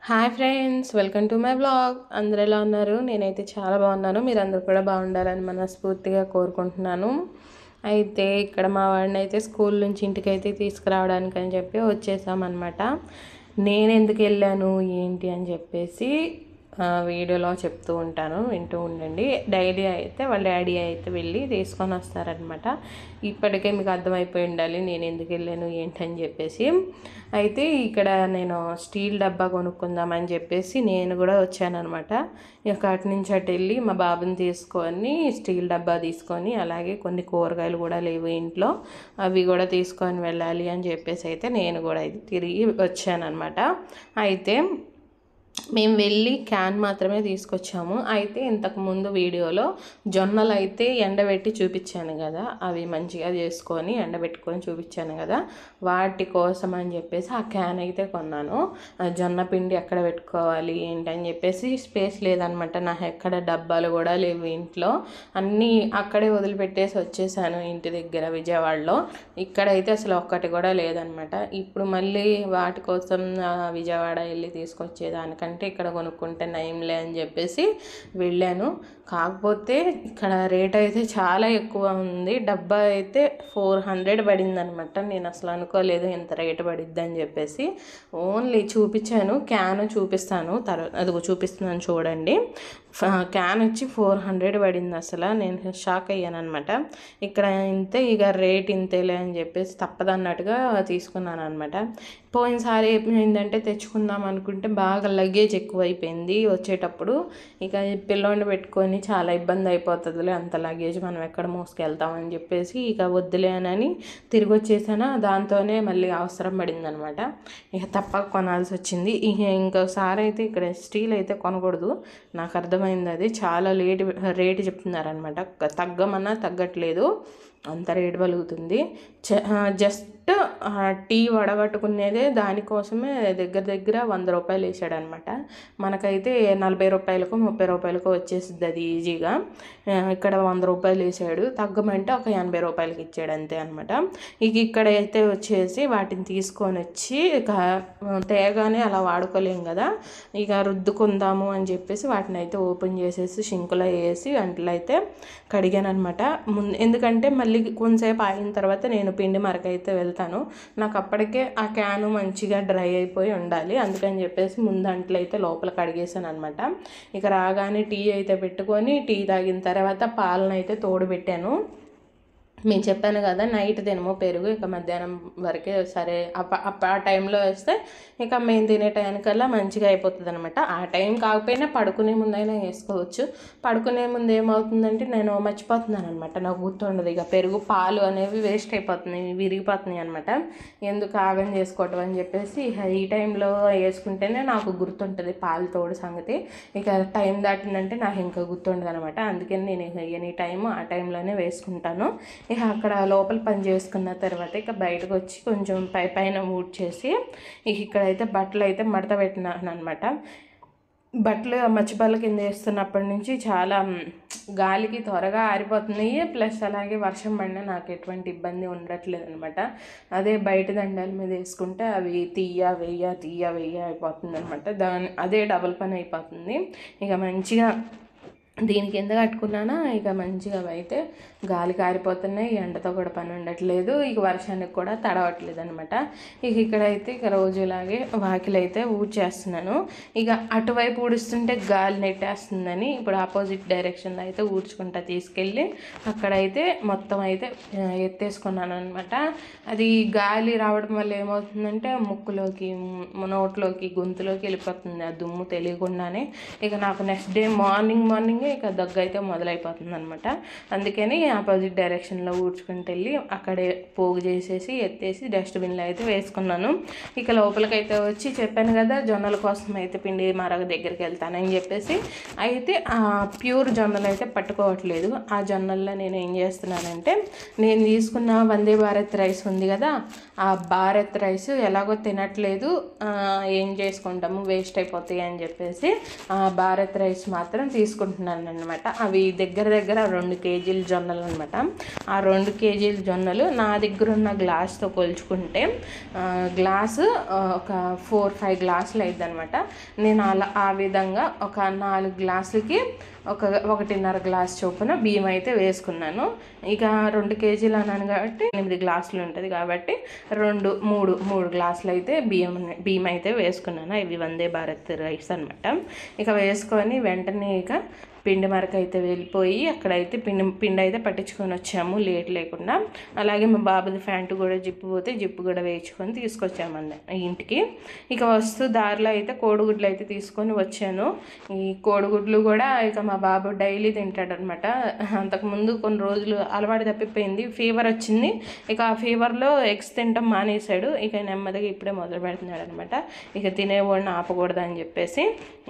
Hi friends, welcome to my blog. అందరు ఎలా ఉన్నారు? నేనైతే చాలా బాగున్నాను. మీరందరూ కూడా బాగుండాలని మనస్ఫూర్తిగా కోరుకుంటున్నాను. అయితే ఇక్కడ మా వాడిని అయితే స్కూల్ నుంచి ఇంటికి అయితే తీసుకురావడానికి అని చెప్పి వచ్చేసామన్నమాట. నేను ఎందుకు వెళ్ళాను ఏంటి అని చెప్పేసి వీడియోలో చెప్తూ ఉంటాను, వింటూ ఉండండి. డైలీ అయితే వాళ్ళ డాడీ అయితే వెళ్ళి తీసుకొని వస్తారనమాట. ఇప్పటికే మీకు అర్థమైపోయి ఉండాలి నేను ఎందుకు వెళ్ళాను ఏంటని చెప్పేసి. అయితే ఇక్కడ నేను స్టీల్ డబ్బా కొనుక్కుందామని చెప్పేసి నేను కూడా వచ్చానమాట. ఇక అటు నుంచి అటు వెళ్ళి మా బాబుని తీసుకొని స్టీల్ డబ్బా తీసుకొని, అలాగే కొన్ని కూరగాయలు కూడా లేవు ఇంట్లో, అవి కూడా తీసుకొని వెళ్ళాలి అని చెప్పేసి అయితే నేను కూడా ఇది తిరిగి వచ్చానమాట. అయితే మేము వెళ్ళి క్యాన్ మాత్రమే తీసుకొచ్చాము. అయితే ఇంతకుముందు వీడియోలో జొన్నలు అయితే ఎండబెట్టి చూపించాను కదా, అవి మంచిగా చేసుకొని ఎండబెట్టుకొని చూపించాను కదా, వాటి కోసం అని చెప్పేసి ఆ క్యాన్ అయితే కొన్నాను. జొన్న పిండి ఎక్కడ పెట్టుకోవాలి ఏంటని చెప్పేసి స్పేస్ లేదనమాట. నాకు ఎక్కడ డబ్బాలు కూడా లేవు ఇంట్లో, అన్నీ అక్కడే వదిలిపెట్టేసి వచ్చేసాను ఇంటి దగ్గర విజయవాడలో. ఇక్కడైతే అసలు ఒక్కటి కూడా లేదనమాట. ఇప్పుడు మళ్ళీ వాటి కోసం విజయవాడ వెళ్ళి తీసుకొచ్చేదానికంటే ఇక్కడ కొనుక్కుంటే నయంలే అని చెప్పేసి వెళ్ళాను. కాకపోతే ఇక్కడ రేట్ అయితే చాలా ఎక్కువ ఉంది. డబ్బా అయితే 400 పడింది అనమాట. నేను అసలు అనుకోలేదు ఇంత రేటు పడిద్ది అని చెప్పేసి. ఓన్లీ చూపించాను, క్యాన్ చూపిస్తాను తర్వాత, అది చూపిస్తున్నాను చూడండి. క్యాన్ వచ్చి 400 పడింది. అసలు నేను షాక్ అయ్యాను అనమాట. ఇక్కడ ఇంతే, ఇక రేట్ ఇంతేలే అని చెప్పేసి తప్పదన్నట్టుగా తీసుకున్నాను అనమాట. పోయినసారి ఏమైందంటే తెచ్చుకుందాం అనుకుంటే బాగా లగేజ్ ఎక్కువ అయిపోయింది వచ్చేటప్పుడు. ఇక పిల్లోని పెట్టుకొని చాలా ఇబ్బంది అయిపోతుందిలే, అంత లగేజ్ మనం ఎక్కడ మోసుకెళ్తామని చెప్పేసి ఇక వద్దులే అని తిరిగి వచ్చేసాను. దాంతోనే మళ్ళీ అవసరం పడింది అనమాట. ఇక తప్పక కొనాల్సి వచ్చింది. ఇక ఇంకోసారి అయితే ఇక్కడ స్టీల్ అయితే కొనకూడదు, నాకు అర్థమైంది. అది చాలా రేటు చెప్తున్నారనమాట. తగ్గమన్నా తగ్గట్లేదు, అంత రేటు పలుకుతుంది. జస్ట్ టీ వడగట్టుకునేదే దానికోసమే దగ్గర దగ్గర 100 రూపాయలు వేసాడనమాట. మనకైతే 40 రూపాయలకు 30 రూపాయలకు వచ్చేసిద్ది అది ఈజీగా. ఇక్కడ 100 రూపాయలు వేసాడు. తగ్గమంటే ఒక 80 రూపాయలకి ఇచ్చాడు అంతే అనమాట. ఇక ఇక్కడైతే వచ్చేసి వాటిని తీసుకొని వచ్చి ఇక తేగానే అలా వాడుకోలేం కదా, ఇక రుద్దుకుందాము అని చెప్పేసి వాటిని అయితే ఓపెన్ చేసేసి షింకులో వేసి అంట్లో అయితే కడిగాను అనమాట. ఎందుకంటే మళ్ళీ కొంతసేపు ఆగిన తర్వాత నేను పిండి మరకైతే వెళ్తాను. నాకు అప్పటికే ఆ క్యాను మంచిగా డ్రై అయిపోయి ఉండాలి, అందుకని చెప్పేసి ముందు అంట్లో అయితే లోపల కడిగేసాను అనమాట. ఇక రాగానే టీ అయితే పెట్టుకొని టీ తాగిన తర్వాత పాలను అయితే తోడు పెట్టాను. నేను చెప్పాను కదా నైట్ తినము పెరుగు, ఇక మధ్యాహ్నం వరకే సరే ఆ టైంలో వేస్తే ఇక మేము తినే టైంకల్లా మంచిగా అయిపోతుంది అనమాట. ఆ టైం కాకపోయినా పడుకునే ముందైనా వేసుకోవచ్చు. పడుకునే ముందు ఏమవుతుందంటే నేను మర్చిపోతున్నాను అనమాట, నాకు గుర్తుండదు. ఇక పెరుగు పాలు అనేవి వేస్ట్ అయిపోతున్నాయి, విరిగిపోతున్నాయి అనమాట. ఎందుకు ఆగం చేసుకోవటం అని చెప్పేసి ఈ టైంలో వేసుకుంటేనే నాకు గుర్తుంటుంది పాలు తోడు సంగతి. ఇక టైం దాటిందంటే నాకు ఇంకా గుర్తుండదు అనమాట. అందుకని నేను ఎనీ టైము ఆ టైంలోనే వేసుకుంటాను. ఇక అక్కడ లోపల పని చేసుకున్న తర్వాత ఇక బయటకు వచ్చి కొంచెం పైన ఊడ్చేసి ఇక ఇక్కడైతే బట్టలు అయితే మడత పెట్టినాను అనమాట. బట్టలు మచ్చిపల్ల కింద వేస్తున్నప్పటి నుంచి చాలా గాలికి త్వరగా ఆరిపోతున్నాయి. ప్లస్ అలాగే వర్షం పడినా నాకు ఎటువంటి ఇబ్బంది ఉండట్లేదు అనమాట. అదే బయట దండాల మీద వేసుకుంటే అవి తీయ వెయ్య అయిపోతుంది అనమాట. అదే డబుల్ పని అయిపోతుంది. ఇక మంచిగా దీని కింద కట్టుకున్నానా, ఇక మంచిగా అయితే గాలి కారిపోతున్నాయి, ఎండతో కూడా పని ఉండట్లేదు, ఇక వర్షానికి కూడా తడవట్లేదు అనమాట. ఇక ఇక్కడైతే ఇక రోజులాగే వాకిలు అయితే ఊడ్చేస్తున్నాను. ఇక అటువైపు ఊడుస్తుంటే గాలి నెట్టేస్తుందని ఇప్పుడు ఆపోజిట్ డైరెక్షన్లో అయితే ఊడ్చుకుంటా తీసుకెళ్ళి అక్కడైతే మొత్తం అయితే ఎత్తేసుకున్నాను అనమాట. అది గాలి రావడం వల్ల ఏమవుతుందంటే ముక్కులోకి, నోట్లోకి, గొంతులోకి వెళ్ళిపోతుంది ఆ దుమ్ము తెలియకుండానే. ఇక నాకు నెక్స్ట్ డే మార్నింగ్ ఇక దగ్గు అయితే మొదలైపోతుంది అనమాట. అందుకని ఆపోజిట్ డైరెక్షన్లో ఊడ్చుకుంటూ వెళ్ళి అక్కడే పోగు చేసేసి ఎత్తేసి డస్ట్బిన్లో అయితే వేసుకున్నాను. ఇక లోపలికైతే వచ్చి చెప్పాను కదా జొన్నల కోసం అయితే పిండి మరొక దగ్గరికి వెళ్తానని చెప్పేసి. అయితే ఆ ప్యూర్ జొన్నలు అయితే పట్టుకోవట్లేదు. ఆ జొన్నల్లో నేను ఏం చేస్తున్నానంటే, నేను తీసుకున్న వందే భారత్ రైస్ ఉంది కదా, ఆ భారత్ రైస్ ఎలాగో తినట్లేదు, ఏం చేసుకుంటాము వేస్ట్ అయిపోతాయి అని చెప్పేసి ఆ భారత్ రైస్ మాత్రం తీసుకుంటున్నాను వేసుకున్నాను అనమాట. అవి దగ్గర దగ్గర 2 కేజీల జొన్నలు అనమాట. ఆ 2 కేజీల జొన్నలు నా దగ్గర ఉన్న గ్లాస్తో కొలుచుకుంటే గ్లాసు ఒక 4-5 గ్లాసులు అయింది అనమాట. నేను ఆ విధంగా ఒక 4 గ్లాసులకి 1.5 గ్లాస్ చొప్పున బియ్యం అయితే వేసుకున్నాను. ఇక 2 కేజీలు అన్నాను కాబట్టి 8 గ్లాసులు ఉంటుంది కాబట్టి 3 గ్లాసులు అయితే బియ్యం అయితే వేసుకున్నాను. ఇవి వందే భారత్ రైస్ అనమాట. ఇక వేసుకొని వెంటనే ఇక పిండి మరక అయితే వెళ్ళిపోయి అక్కడైతే పిండి అయితే పట్టించుకొని వచ్చాము లేట్ లేకుండా. అలాగే మా బాబుది ప్యాంటు కూడా జిప్పు కూడా వేయించుకొని తీసుకొచ్చామండి ఇంటికి. ఇక వస్తూ దారిలో అయితే కోడిగుడ్లు అయితే తీసుకొని వచ్చాను. ఈ కోడిగుడ్లు కూడా ఇక మా బాబు డైలీ తింటాడనమాట. అంతకుముందు కొన్ని రోజులు అలవాటు తప్పిపోయింది, ఫీవర్ వచ్చింది. ఇక ఆ ఫీవర్లో ఎగ్స్ తినటం మానేశాడు. ఇక నెమ్మదిగా ఇప్పుడే మొదలు పెడుతున్నాడు అనమాట. ఇక తినేవాడిని ఆపకూడదని చెప్పేసి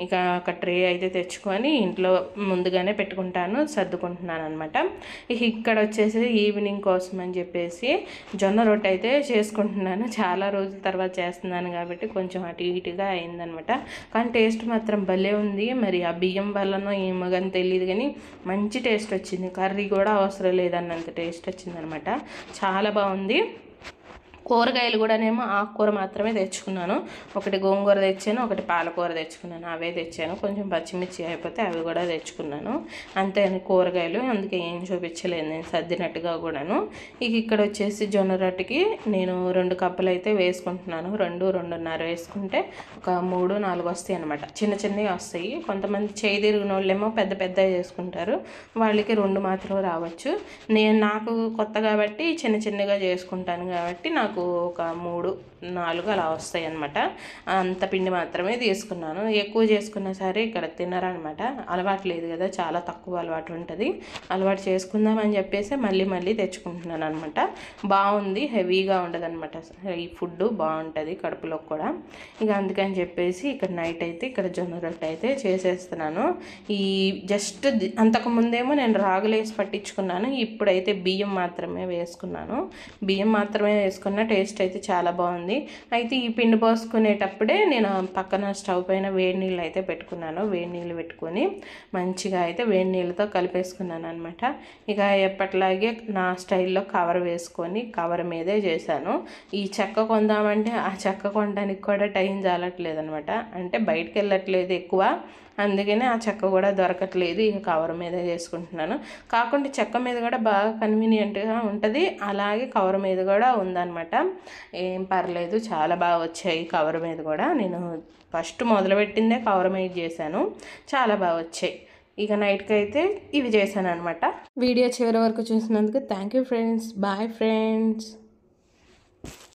ఇక ఒక ట్రే అయితే తెచ్చుకొని ఇంట్లో ముందుగానే పెట్టుకుంటాను, సర్దుకుంటున్నాను అనమాట. ఇక్కడ వచ్చేసి ఈవినింగ్ కోసం అని చెప్పేసి జొన్న రొట్టె అయితే చేసుకుంటున్నాను. చాలా రోజుల తర్వాత చేస్తున్నాను కాబట్టి కొంచెం అటు ఇటుగా అయిందనమాట. కానీ టేస్ట్ మాత్రం భలే ఉంది. మరి ఆ బియ్యం వల్లనో ఏమో కానీ తెలియదు కానీ మంచి టేస్ట్ వచ్చింది. కర్రీ కూడా అవసరం లేదన్నంత టేస్ట్ వచ్చిందనమాట. చాలా బాగుంది. కూరగాయలు కూడానేమో ఆకుకూర మాత్రమే తెచ్చుకున్నాను. ఒకటి గోంగూర తెచ్చాను, ఒకటి పాలకూర తెచ్చుకున్నాను. అవే తెచ్చాను. కొంచెం పచ్చిమిర్చి అయిపోతే అవి కూడా తెచ్చుకున్నాను. అంతే కూరగాయలు, అందుకే ఏం చూపించలేదు నేను సర్దినట్టుగా కూడాను. ఇక ఇక్కడ వచ్చేసి జొన్న రొట్టెకి నేను 2 కప్పులు అయితే వేసుకుంటున్నాను. 2-2.5 వేసుకుంటే ఒక 3-4 వస్తాయి అనమాట. చిన్నవి వస్తాయి. కొంతమంది చేయి తిరిగిన వాళ్ళేమో పెద్ద చేసుకుంటారు, వాళ్ళకి 2 మాత్రం రావచ్చు. నాకు కొత్త కాబట్టి చిన్నగా చేసుకుంటాను కాబట్టి నాకు ఒక 3-4 అలా వస్తాయి అన్నమాట. అంత పిండి మాత్రమే తీసుకున్నాను. ఎక్కువ చేసుకున్నా సరే ఇక్కడ తినరనమాట. అలవాటు లేదు కదా, చాలా తక్కువ అలవాటు ఉంటుంది. అలవాటు చేసుకుందామని చెప్పేసి మళ్ళీ తెచ్చుకుంటున్నాను అనమాట. బాగుంది, హెవీగా ఉండదు అనమాట. ఈ ఫుడ్ బాగుంటుంది కడుపులోకి కూడా. ఇక అందుకని చెప్పేసి ఇక్కడ నైట్ అయితే ఇక్కడ జొన్న రొట్టె అయితే చేసేస్తున్నాను. ఈ జస్ట్ అంతకుముందేమో నేను రాగులేసి పట్టించుకున్నాను. ఇప్పుడైతే బియ్యం మాత్రమే వేసుకున్నాను. బియ్యం మాత్రమే వేసుకున్న టేస్ట్ అయితే చాలా బాగుంది. అయితే ఈ పిండి పోసుకునేటప్పుడే నేను పక్కన స్టవ్ పైన వేడి నీళ్ళు అయితే పెట్టుకున్నాను. వేడి నీళ్ళు పెట్టుకొని మంచిగా అయితే వేడి నీళ్ళతో కలిపేసుకున్నాను అనమాట. ఇక ఎప్పట్లాగే నా స్టైల్లో కవర్ వేసుకొని కవర్ మీదే చేశాను. ఈ చెక్క కొందామంటే ఆ చెక్క కొనడానికి కూడా టైం చాలట్లేదు అనమాట. అంటే బయటకు వెళ్ళట్లేదు ఎక్కువ, అందుకనే ఆ చెక్క కూడా దొరకట్లేదు. ఇక కవర్ మీదే చేసుకుంటున్నాను. కాకుండా చెక్క మీద కూడా బాగా కన్వీనియంట్గా ఉంటుంది. అలాగే కవర్ మీద కూడా ఉందన్నమాట. ఏం పర్లేదు, చాలా బాగా వచ్చాయి కవర్ మీద కూడా. నేను ఫస్ట్ మొదలుపెట్టిందే కవర్ మీద చేశాను, చాలా బాగా వచ్చాయి. ఇక నైట్కి అయితే ఇవి చేశాను అనమాట. వీడియో చివరి వరకు చూసినందుకు thank you friends. Bye friends.